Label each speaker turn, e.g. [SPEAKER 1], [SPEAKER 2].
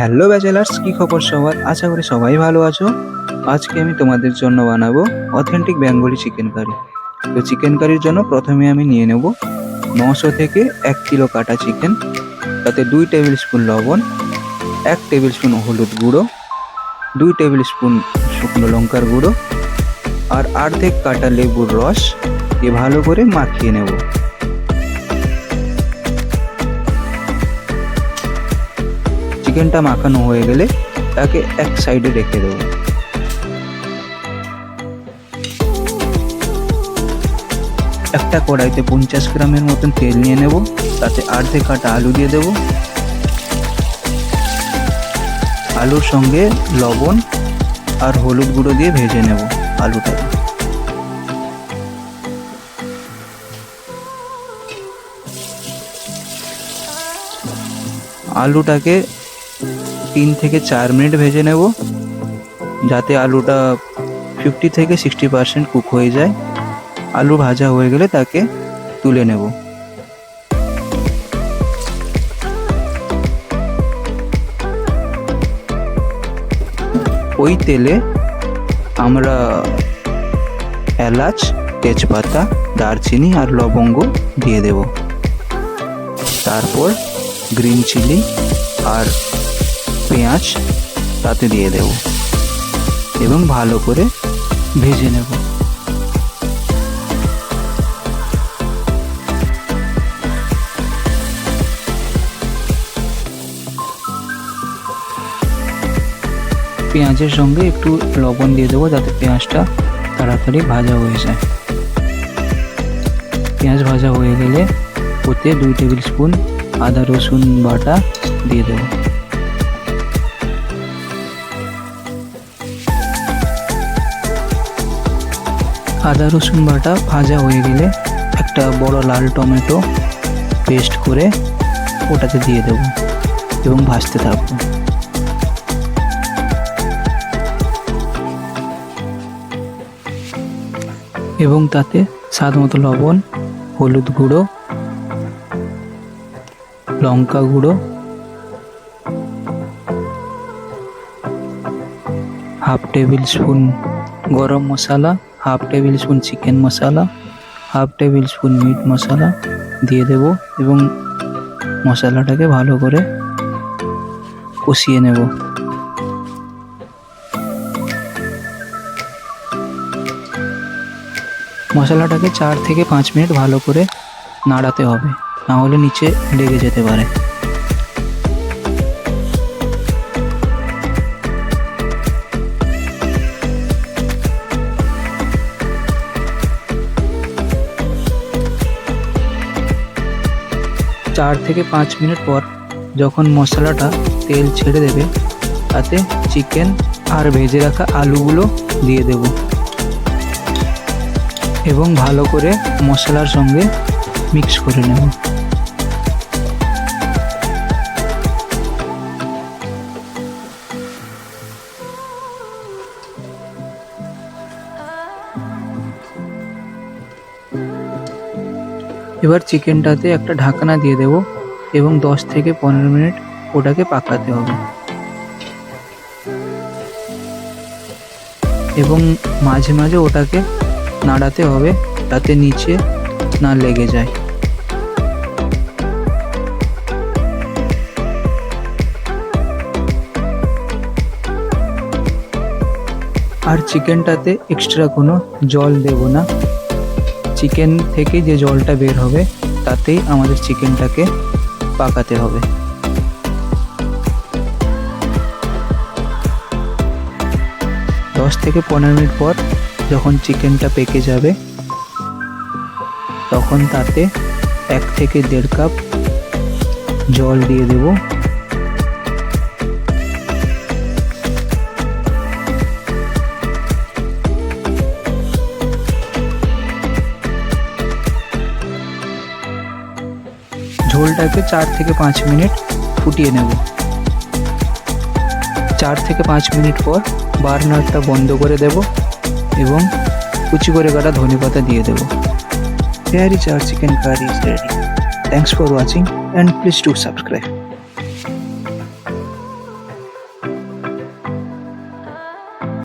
[SPEAKER 1] Hello bachelors, কি খবর সবার? আশা করি সবাই ভালো আছো। আজকে আমি তোমাদের জন্য বানাবো অথেন্টিক বেঙ্গলি চিকেন কারি। তো চিকেন কারির জন্য প্রথমে আমি নিয়ে নেব 900 থেকে 1 কিলো কাটা চিকেন, তাতে 2 টেবিল স্পুন লবণ, 1 টেবিল স্পুন হলুদ গুঁড়ো, 2 টেবিল স্পুন শুকনো লঙ্কার গুঁড়ো আর অর্ধেক কাটা লেবুর রস দিয়ে ভালো করে মাখিয়ে নেব। চিকেনটা মাখানো হয়ে গেলে তাকে এক সাইডে রেখে দেবো। একটা কড়াইতে 50 গ্রামের মতন তেল নিয়ে নেব, তাতে অর্ধেক কাটা আলু দিয়ে দেব। আলুর সঙ্গে লবণ আর হলুদ গুঁড়ো দিয়ে ভেজে নেব আলুটাকে। আলুটাকে 3 থেকে 4 মিনিট ভেজে নেব, যাতে আলুটা 50 থেকে 60% কুক হয়ে যায়। আলু ভাজা হয়ে গেলে তাকে তুলে নেব। ওই তেলে আমরা এলাচ, তেজপাতা, দারচিনি আর লবঙ্গ দিয়ে দেব। তারপর গ্রিন চিলি আর পেঁয়াজ তাতে দিয়ে দেব এবং ভালো করে ভেজে নেব। পেঁয়াজের সঙ্গে একটু লবণ দিয়ে দেবো, যাতে পেঁয়াজটা তাড়াতাড়ি ভাজা হয়ে যায়। পেঁয়াজ ভাজা হয়ে গেলে ওতে 2 টেবিল স্পুন আদা রসুন বাটা দিয়ে দেবো। আদা রসুন বাটা ভাজা হয়ে গেলে একটা বড় লাল টমেটো পেস্ট করে ওটাতে দিয়ে দেবো এবং ভাজতে থাকবো। এবং তাতে স্বাদ মতো লবণ, হলুদ গুঁড়ো, লঙ্কা গুঁড়ো, হাফ টেবিল স্পুন গরম মশলা, হাফ টেবিল স্পুন চিকেন মশলা, হাফ টেবিল স্পুন মিট মশলা দিয়ে দেব এবং মশলাটাকে ভালো করে কষিয়ে নেব। মশলাটাকে 4 থেকে 5 মিনিট ভালো করে নাড়াতে হবে, না হলে নিচে লেগে যেতে পারে। চার থেকে 5 মিনিট পর যখন মশলাটা তেল ছেড়ে দেবে, তাতে চিকেন আর ভেজে রাখা আলুগুলো দিয়ে দেব এবং ভালো করে মশলার সঙ্গে মিক্স করে নেব। এবার চিকেনটাতে একটা ঢাকনা দিয়ে দেব এবং 10 থেকে 15 মিনিট ওটাকে পাকাতে হবে এবং মাঝে মাঝে ওটাকে নাড়াতে হবে, যাতে নিচে না লেগে যায়। আর চিকেনটাতে এক্সট্রা কোনো জল দেব না। চিকেন থেকে যে জলটা বের হবে তাতেই আমাদের চিকেনটাকে পাকাতে হবে। দশ থেকে 15 মিনিট পর যখন চিকেনটা পেকে যাবে, তখন তাতে 1 থেকে 1.5 কাপ জল দিয়ে দেব। ঝোলটাকে 4 থেকে 5 মিনিট ফুটিয়ে নেব। 4 থেকে 5 মিনিট পর বার্নারটা বন্ধ করে দেব এবং কুচি করে কাটা ধনেপাতা দিয়ে দেব। Here is our chicken curry is ready. Thanks for watching and please do subscribe.